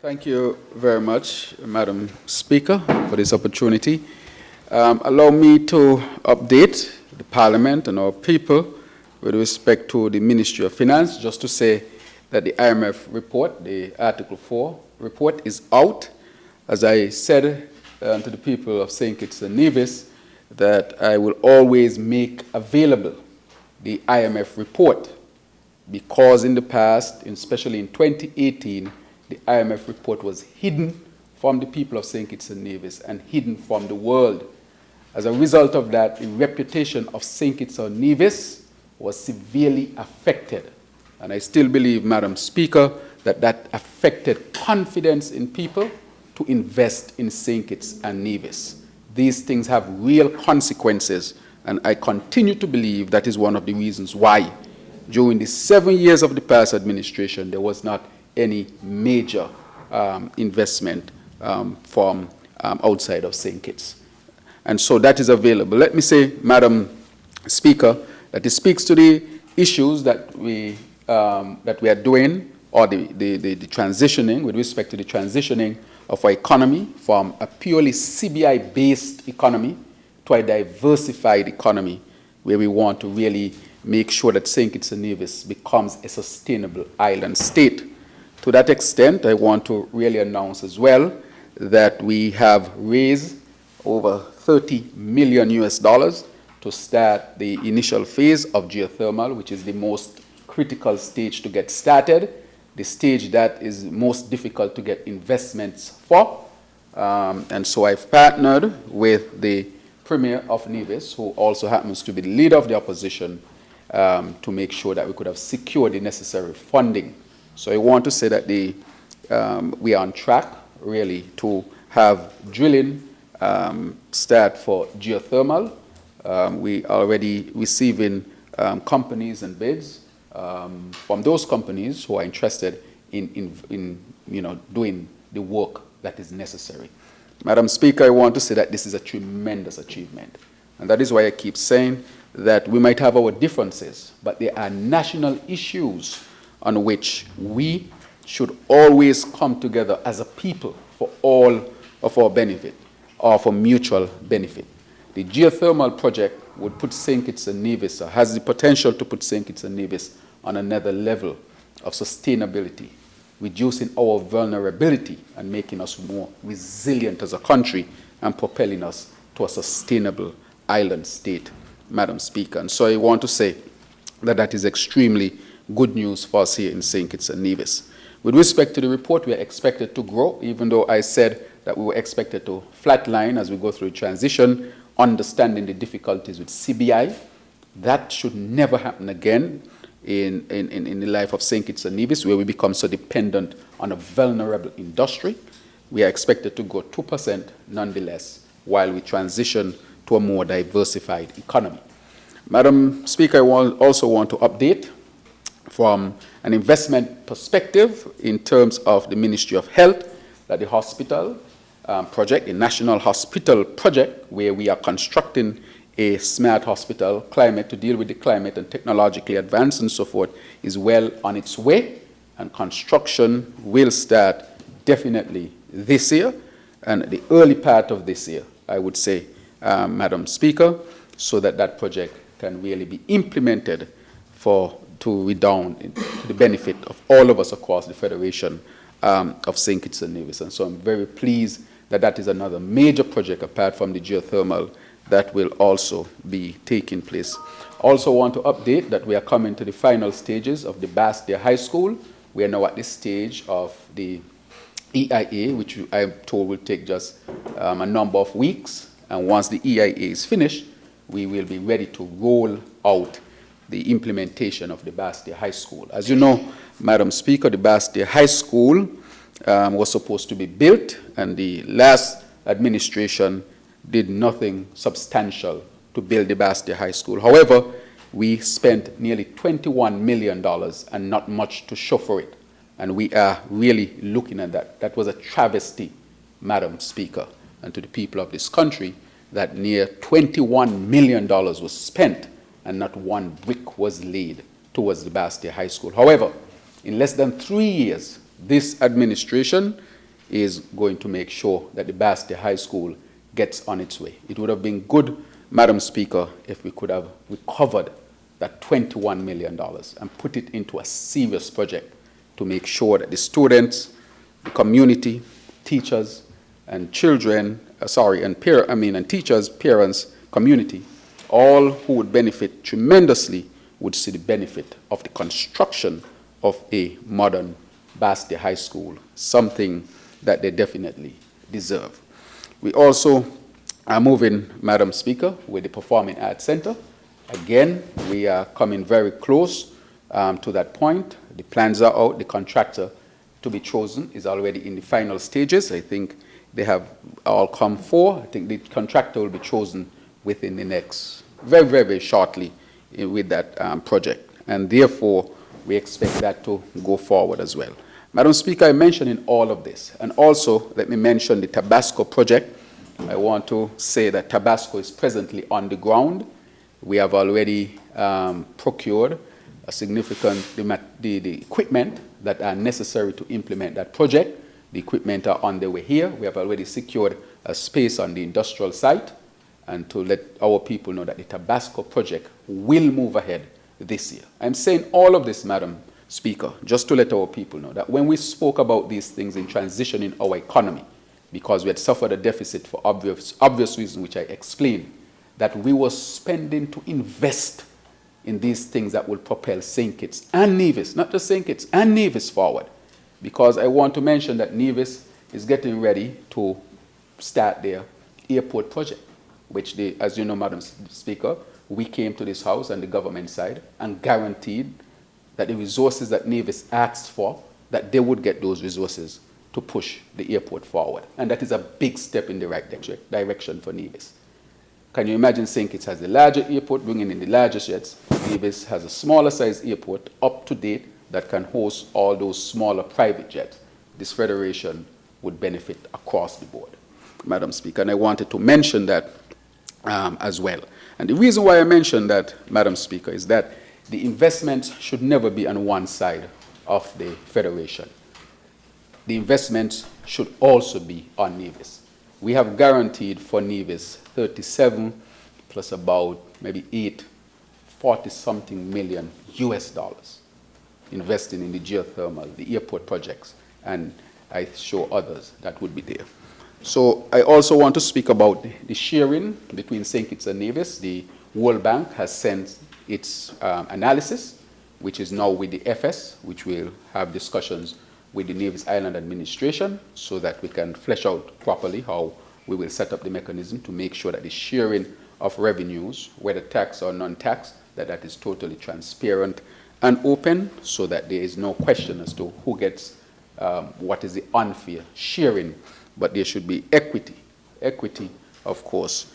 Thank you very much, Madam Speaker, for this opportunity. Allow me to update the Parliament and our people with respect to the Ministry of Finance, just to say that the IMF report, the Article 4 report, is out. As I said to the people of St. Kitts and Nevis, that I will always make available the IMF report, because in the past, especially in 2018, the IMF report was hidden from the people of St. Kitts and Nevis and hidden from the world. As a result of that, the reputation of St. Kitts and Nevis was severely affected. And I still believe, Madam Speaker, that that affected confidence in people to invest in St. Kitts and Nevis. These things have real consequences, and I continue to believe that is one of the reasons why during the 7 years of the past administration there was not any major investment from outside of St. Kitts. And so that is available. Let me say, Madam Speaker, that it speaks to the issues that we are doing, or the transitioning, with respect to the transitioning of our economy from a purely CBI-based economy to a diversified economy, where we want to really make sure that St. Kitts and Nevis becomes a sustainable island state. To that extent, I want to really announce as well that we have raised over $30 million to start the initial phase of geothermal, which is the most critical stage to get started, the stage that is most difficult to get investments for. And so I've partnered with the Premier of Nevis, who also happens to be the leader of the opposition, to make sure that we could have secured the necessary funding. So I want to say that we are on track, really, to have drilling start for geothermal. We are already receiving companies and bids from those companies who are interested in doing the work that is necessary. Madam Speaker, I want to say that this is a tremendous achievement. And that is why I keep saying that we might have our differences, but there are national issues on which we should always come together as a people for all of our benefit, or for mutual benefit. The geothermal project would put St. Kitts and Nevis, or has the potential to put St. Kitts and Nevis on another level of sustainability, reducing our vulnerability and making us more resilient as a country and propelling us to a sustainable island state, Madam Speaker. And so I want to say that that is extremely good news for us here in St. Kitts and Nevis. With respect to the report, we are expected to grow, even though I said that we were expected to flatline as we go through transition, understanding the difficulties with CBI. That should never happen again in the life of St. Kitts and Nevis, where we become so dependent on a vulnerable industry. We are expected to grow 2% nonetheless, while we transition to a more diversified economy. Madam Speaker, I also want to update from an investment perspective in terms of the Ministry of Health, that the hospital project, the National Hospital Project, where we are constructing a smart hospital climate to deal with the climate and technologically advanced and so forth, is well on its way, and construction will start definitely this year and the early part of this year, I would say, Madam Speaker, so that that project can really be implemented to redound to the benefit of all of us across the Federation of St. Kitts and Nevis. And so I'm very pleased that that is another major project, apart from the geothermal, that will also be taking place. Also want to update that we are coming to the final stages of the Bastia High School. We are now at the stage of the EIA, which I'm told will take just a number of weeks. And once the EIA is finished, we will be ready to roll out the implementation of the Bastia High School. As you know, Madam Speaker, the Bastia High School was supposed to be built, and the last administration did nothing substantial to build the Bastia High School. However, we spent nearly $21 million and not much to show for it. And we are really looking at that. That was a travesty, Madam Speaker, and to the people of this country, that near $21 million was spent and not one brick was laid towards the Bastia High School. However, in less than 3 years, This administration is going to make sure that the Bastia High School gets on its way. It would have been good, Madam Speaker, if we could have recovered that $21 million and put it into a serious project to make sure that the students, the community, teachers, and children, and teachers, parents, community, all who would benefit tremendously would see the benefit of the construction of a modern Bastia High School, something that they definitely deserve. We also are moving, Madam Speaker, with the Performing Arts Center. Again, we are coming very close to that point. The plans are out. The contractor to be chosen is already in the final stages. I think they have all come for. I think the contractor will be chosen within the next, very, very, very shortly with that project. And therefore, we expect that to go forward as well. Madam Speaker, I mentioned in all of this, and also let me mention the Tabasco project. I want to say that Tabasco is presently on the ground. We have already procured a significant, the equipment that are necessary to implement that project. The equipment are on their way here. We have already secured a space on the industrial site, and to let our people know that the Tabasco project will move ahead this year. I'm saying all of this, Madam Speaker, just to let our people know that when we spoke about these things in transitioning our economy, because we had suffered a deficit for obvious reasons, which I explained, that we were spending to invest in these things that will propel St. Kitts and Nevis, not just St. Kitts, and Nevis forward. Because I want to mention that Nevis is getting ready to start their airport project, which they, as you know, Madam Speaker, we came to this House and the government side and guaranteed that the resources that Nevis asked for, that they would get those resources to push the airport forward. And that is a big step in the right direction for Nevis. Can you imagine St. Kitts has the larger airport, bringing in the largest jets? Nevis has a smaller size airport, up to date, that can host all those smaller private jets. This federation would benefit across the board, Madam Speaker. And I wanted to mention that as well. And the reason why I mentioned that, Madam Speaker, is that the investments should never be on one side of the federation. The investments should also be on Nevis. We have guaranteed for Nevis 37 plus about maybe 40-something million US dollars investing in the geothermal, the airport projects, and I show others that would be there. So I also want to speak about the sharing between St. Kitts and Nevis. The World Bank has sent its analysis, which is now with the FS, which will have discussions with the Nevis Island administration so that we can flesh out properly how we will set up the mechanism to make sure that the sharing of revenues, whether tax or non-tax, that is totally transparent and open so that there is no question as to who gets what is the unfair sharing, but there should be equity. Equity, of course,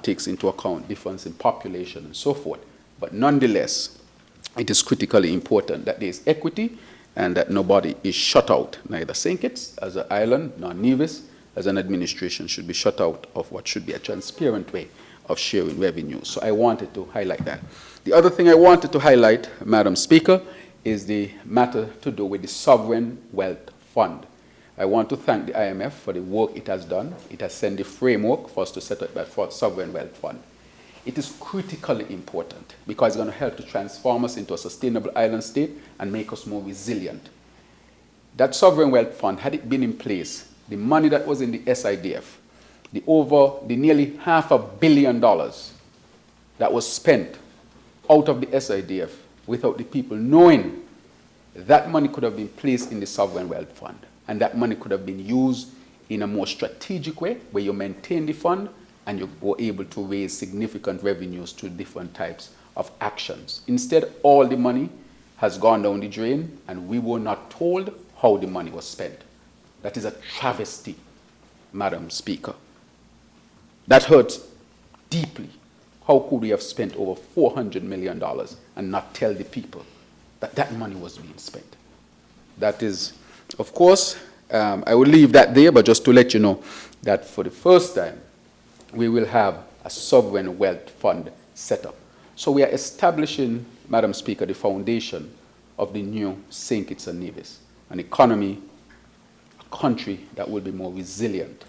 takes into account difference in population and so forth, but nonetheless, it is critically important that there is equity and that nobody is shut out, neither St. Kitts as an island nor Nevis as an administration should be shut out of what should be a transparent way of sharing revenue. So I wanted to highlight that. The other thing I wanted to highlight, Madam Speaker, is the matter to do with the Sovereign Wealth Fund. I want to thank the IMF for the work it has done. It has sent the framework for us to set up that Sovereign Wealth Fund. It is critically important because it's going to help to transform us into a sustainable island state and make us more resilient. That Sovereign Wealth Fund, had it been in place, the money that was in the SIDF, the nearly $500 million that was spent out of the SIDF without the people knowing, that money could have been placed in the Sovereign Wealth Fund. And that money could have been used in a more strategic way where you maintain the fund and you were able to raise significant revenues to different types of actions. Instead, all the money has gone down the drain and we were not told how the money was spent. That is a travesty, Madam Speaker. That hurts deeply. How could we have spent over $400 million and not tell the people that that money was being spent? That is, of course, I will leave that there, but just to let you know that for the first time, we will have a sovereign wealth fund set up. So we are establishing, Madam Speaker, the foundation of the new St. Kitts and Nevis. an economy, a country that will be more resilient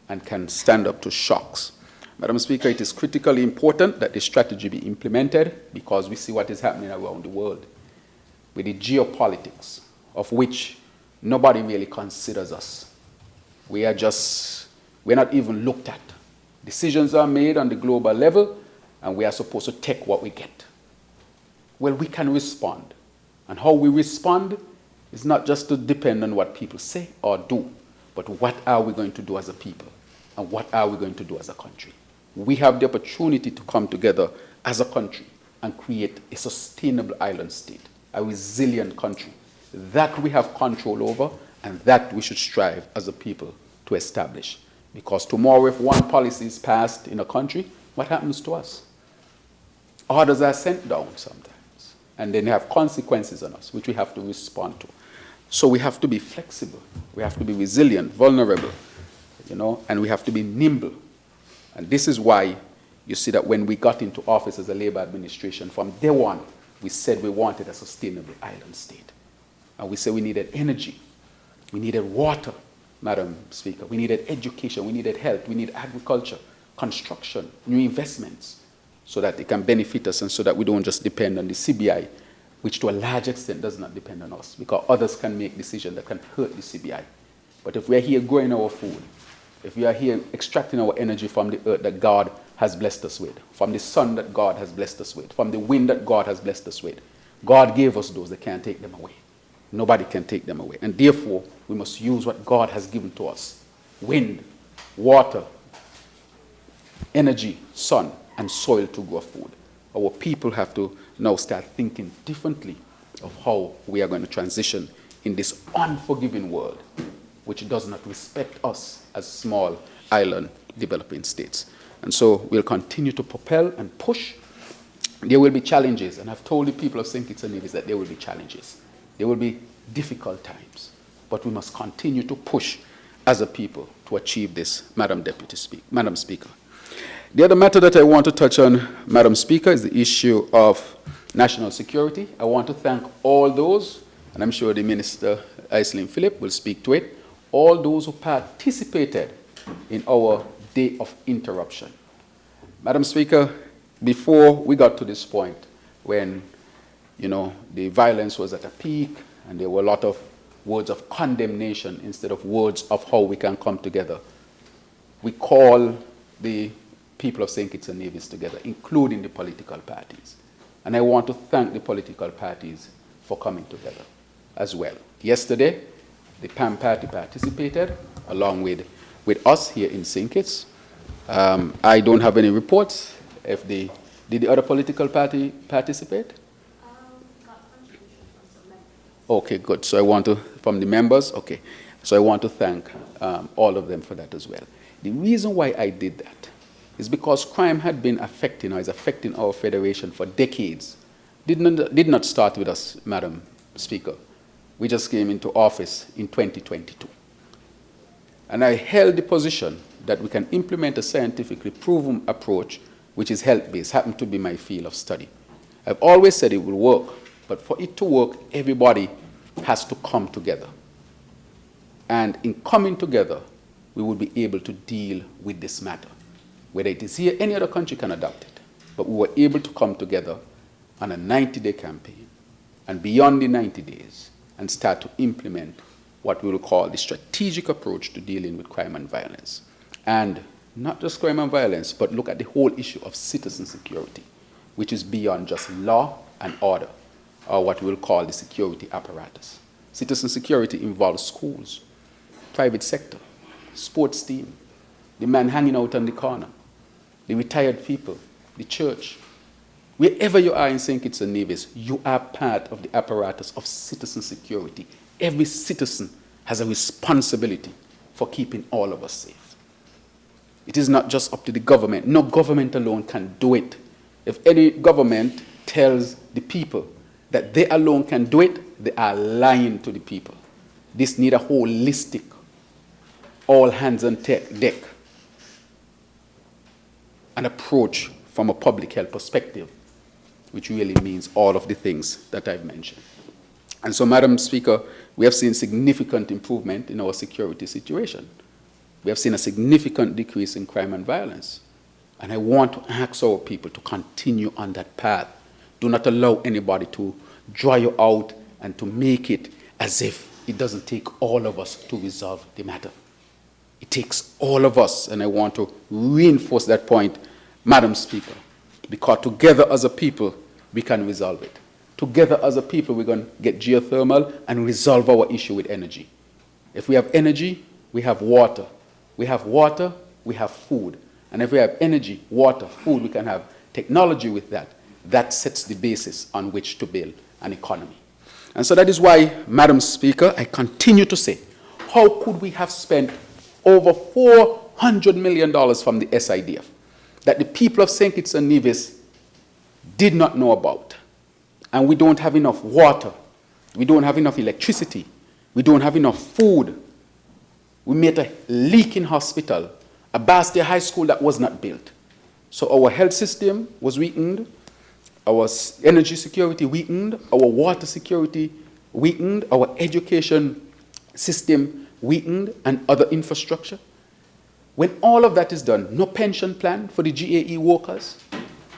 and can stand up to shocks. Madam Speaker, it is critically important that this strategy be implemented because we see what is happening around the world with the geopolitics of which nobody really considers us. We're not even looked at. Decisions are made on the global level and we are supposed to take what we get. Well, we can respond. And how we respond is not just to depend on what people say or do, but what are we going to do as a people and what are we going to do as a country. We have the opportunity to come together as a country and create a sustainable island state, a resilient country that we have control over and that we should strive as a people to establish. Because tomorrow, if one policy is passed in a country, what happens to us? Orders are sent down sometimes, and then they have consequences on us, which we have to respond to. So we have to be flexible, we have to be resilient, vulnerable, and we have to be nimble. And this is why you see that when we got into office as a Labour administration, from day one, we said we wanted a sustainable island state. And we said we needed energy, we needed water, Madam Speaker, we needed education, we needed health, we need agriculture, construction, new investments, so that it can benefit us and so that we don't just depend on the CBI, which to a large extent does not depend on us, because others can make decisions that can hurt the CBI. But if we're here growing our food, if we are here extracting our energy from the earth that God has blessed us with, from the sun that God has blessed us with, from the wind that God has blessed us with, God gave us those, they can't take them away. Nobody can take them away. And therefore, we must use what God has given to us. Wind, water, energy, sun, and soil to grow food. Our people have to now start thinking differently of how we are going to transition in this unforgiving world, which does not respect us as small island developing states. And so we'll continue to propel and push. There will be challenges, and I've told the people of St. Kitts and Nevis that there will be challenges. There will be difficult times, but we must continue to push as a people to achieve this, Madam Speaker. The other matter that I want to touch on, Madam Speaker, is the issue of national security. I want to thank all those, and I'm sure the Minister, Aislinn Phillip, will speak to it, all those who participated in our day of interruption. Madam Speaker, before we got to this point when, the violence was at a peak and there were a lot of words of condemnation instead of words of how we can come together, we call the people of St. Kitts and Nevis together, including the political parties. And I want to thank the political parties for coming together as well. Yesterday, the PAM party participated along with us here in St. Kitts. I don't have any reports. Did the other political party participate? Okay, good. So I want to, from the members, okay. So I want to thank all of them for that as well. The reason why I did that is because crime had been affecting or is affecting our federation for decades. Did not start with us, Madam Speaker. We just came into office in 2022. And I held the position that we can implement a scientifically proven approach which is health-based, happened to be my field of study. I've always said it will work, but for it to work, everybody has to come together. And in coming together, we will be able to deal with this matter. Whether it is here, any other country can adopt it. But we were able to come together on a 90-day campaign and beyond the 90 days and start to implement what we will call the strategic approach to dealing with crime and violence. And not just crime and violence, but look at the whole issue of citizen security, which is beyond just law and order, or what we'll call the security apparatus. Citizen security involves schools, private sector, sports team, the man hanging out on the corner, the retired people, the church. Wherever you are in St. Kitts and Nevis, you are part of the apparatus of citizen security. Every citizen has a responsibility for keeping all of us safe. It is not just up to the government. No government alone can do it. If any government tells the people that they alone can do it, they are lying to the people. This needs a holistic, all hands on deck, an approach from a public health perspective, which really means all of the things that I've mentioned. And so, Madam Speaker, we have seen significant improvement in our security situation. We have seen a significant decrease in crime and violence. And I want to ask our people to continue on that path. Do not allow anybody to draw you out and to make it as if it doesn't take all of us to resolve the matter. It takes all of us, and I want to reinforce that point, Madam Speaker, because together as a people, we can resolve it. Together as a people, we're going to get geothermal and resolve our issue with energy. If we have energy, we have water. We have water, we have food. And if we have energy, water, food, we can have technology with that. That sets the basis on which to build an economy. And so that is why, Madam Speaker, I continue to say, how could we have spent over $400 million from the SIDF that the people of St. Kitts and Nevis did not know about? And we don't have enough water. We don't have enough electricity. We don't have enough food. We made a leaking hospital, a Bastia High School that was not built. So our health system was weakened, our energy security weakened, our water security weakened, our education system weakened, and other infrastructure. When all of that is done, no pension plan for the GAE workers,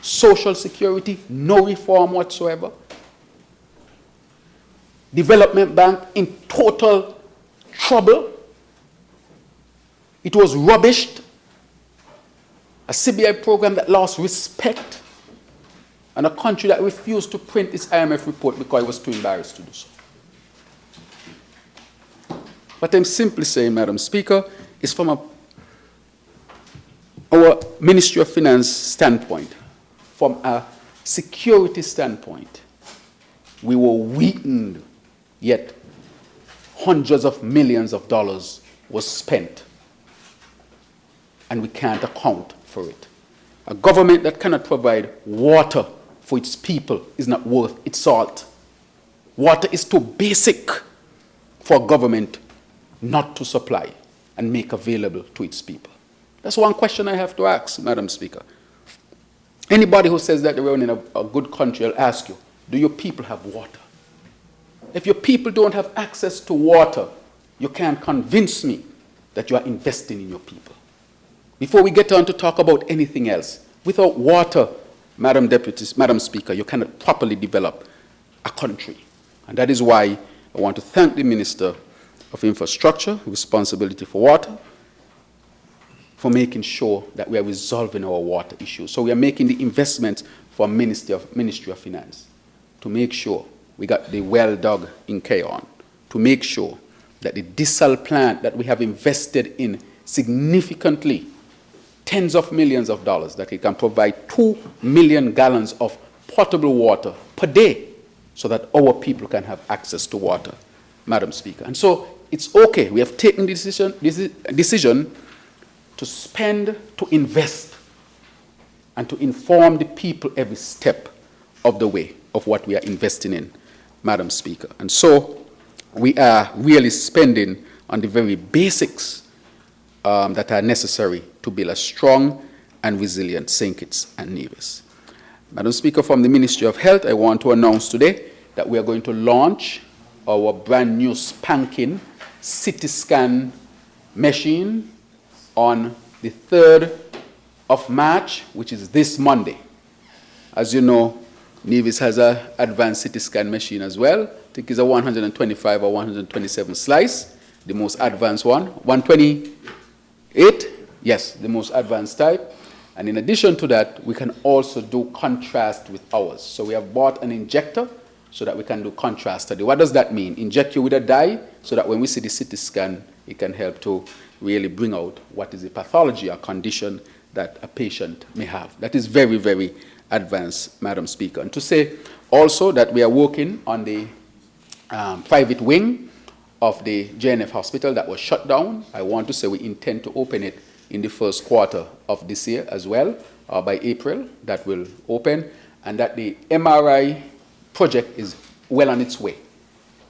social security, no reform whatsoever, development bank in total trouble. It was rubbished, a CBI program that lost respect, and a country that refused to print its IMF report because it was too embarrassed to do so. What I'm simply saying, Madam Speaker, is from our Ministry of Finance standpoint, from a security standpoint, we were weakened, yet hundreds of millions of dollars was spent, and we can't account for it. A government that cannot provide water for its people is not worth its salt. Water is too basic for a government not to supply and make available to its people. That's one question I have to ask, Madam Speaker. Anybody who says that they're running a good country, I'll ask you, do your people have water? If your people don't have access to water, you can't convince me that you are investing in your people. Before we get on to talk about anything else, without water, Madam Speaker, you cannot properly develop a country. And that is why I want to thank the Minister of Infrastructure, responsibility for water, for making sure that we are resolving our water issues. So we are making the investments for Ministry of Finance to make sure we got the well dug in Keon, to make sure that the desal plant that we have invested in significantly, tens of millions of dollars, that it can provide 2 million gallons of potable water per day so that our people can have access to water, Madam Speaker. And so it's okay. We have taken the decision to spend, to invest, and to inform the people every step of the way of what we are investing in, Madam Speaker. And so we are really spending on the very basics that are necessary to build a strong and resilient St. Kitts and Nevis. Madam Speaker, from the Ministry of Health, I want to announce today that we are going to launch our brand new spanking CT scan machine on the 3rd of March, which is this Monday. As you know, Nevis has an advanced CT scan machine as well. I think it's a 125 or 127 slice, the most advanced one. 128, yes, the most advanced type. And in addition to that, we can also do contrast with ours. So we have bought an injector so that we can do contrast study. What does that mean? Inject you with a dye so that when we see the CT scan, it can help to really bring out what is the pathology or condition that a patient may have. That is very, very advanced, Madam Speaker. And to say also that we are working on the private wing of the JNF hospital that was shut down. I want to say we intend to open it in the first quarter of this year as well, by April, that will open, and that the MRI project is well on its way.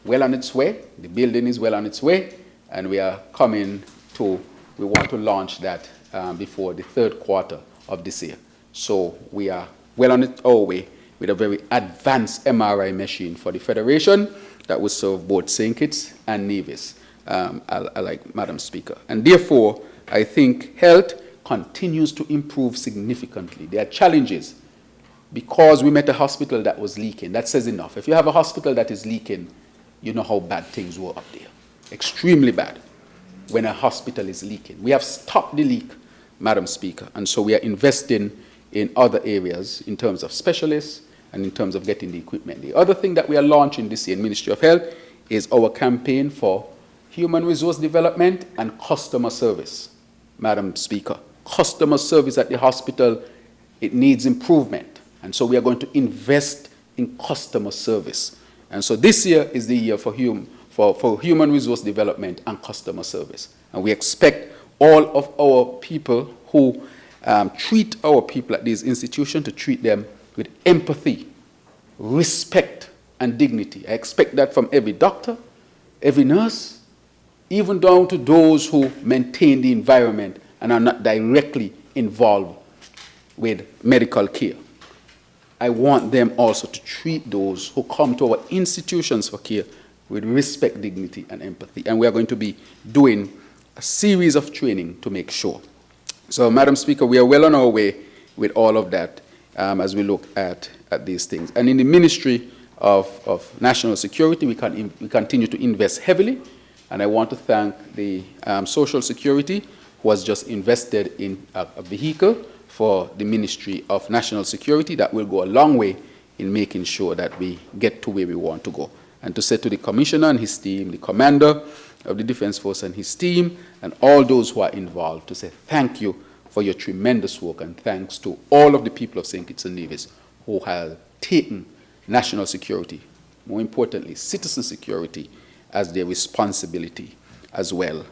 Well on its way, the building is well on its way, and we are coming to, we want to launch that before the 3rd quarter of this year. So we are well on our way with a very advanced MRI machine for the Federation, that will serve both St. Kitts and Nevis, like Madam Speaker. And therefore, I think health continues to improve significantly. There are challenges because we met a hospital that was leaking. That says enough. If you have a hospital that is leaking, you know how bad things were up there. Extremely bad when a hospital is leaking. We have stopped the leak, Madam Speaker, and so we are investing in other areas in terms of specialists and in terms of getting the equipment. The other thing that we are launching this year in Ministry of Health is our campaign for human resource development and customer service, Madam Speaker. Customer service at the hospital, it needs improvement. And so we are going to invest in customer service. And so this year is the year for human resource development and customer service. And we expect all of our people who treat our people at these institutions to treat them with empathy, respect, and dignity. I expect that from every doctor, every nurse, even down to those who maintain the environment and are not directly involved with medical care. I want them also to treat those who come to our institutions for care with respect, dignity, and empathy. And we are going to be doing a series of training to make sure. So, Madam Speaker, we are well on our way with all of that as we look at these things. And in the Ministry of National Security, we continue to invest heavily. And I want to thank the Social Security, who has just invested in a vehicle for the Ministry of National Security that will go a long way in making sure that we get to where we want to go. And to say to the Commissioner and his team, the Commander of the Defense Force and his team, and all those who are involved, to say thank you for your tremendous work, and thanks to all of the people of St. Kitts and Nevis who have taken national security, more importantly, citizen security, as their responsibility as well,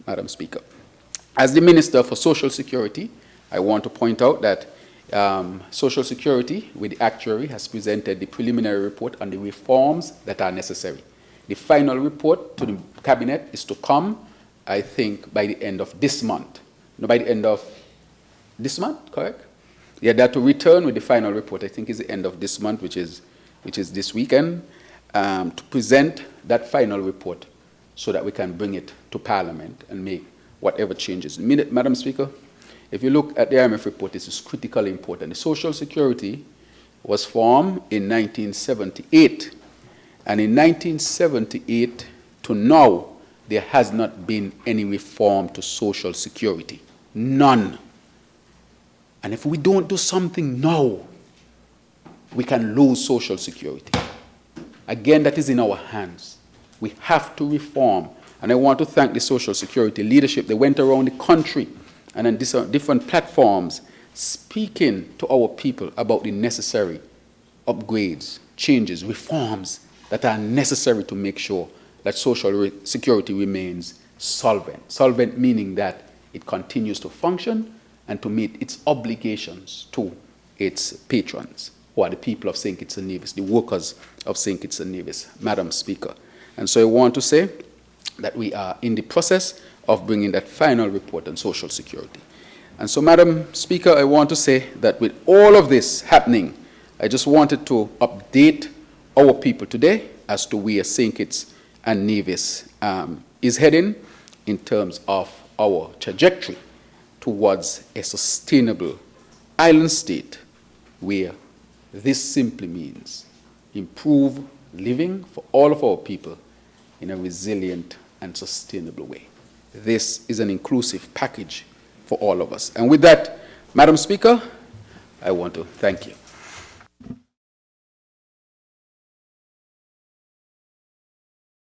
Madam Speaker. As the Minister for Social Security, I want to point out that Social Security, with the actuary, has presented the preliminary report on the reforms that are necessary. The final report to the Cabinet is to come, I think, by the end of this month. No, by the end of this month, correct? Yeah, that to return with the final report, I think is the end of this month, which is this weekend, to present that final report so that we can bring it to Parliament and make whatever changes. Madam Speaker, if you look at the IMF report, this is critically important. The Social Security was formed in 1978. And in 1978 to now, there has not been any reform to Social Security. None. And if we don't do something now, we can lose Social Security. Again, that is in our hands. We have to reform. And I want to thank the Social Security leadership. They went around the country and on different platforms speaking to our people about the necessary upgrades, changes, reforms that are necessary to make sure that Social Security remains solvent. Solvent meaning that it continues to function and to meet its obligations to its patrons, who are the people of St. Kitts and Nevis, the workers of St. Kitts and Nevis, Madam Speaker. And so I want to say that we are in the process of bringing that final report on Social Security. And so, Madam Speaker, I want to say that with all of this happening, I just wanted to update our people today as to where St. Kitts and Nevis is heading in terms of our trajectory towards a sustainable island state, where this simply means improve living for all of our people in a resilient and sustainable way. This is an inclusive package for all of us. And with that, Madam Speaker, I want to thank you.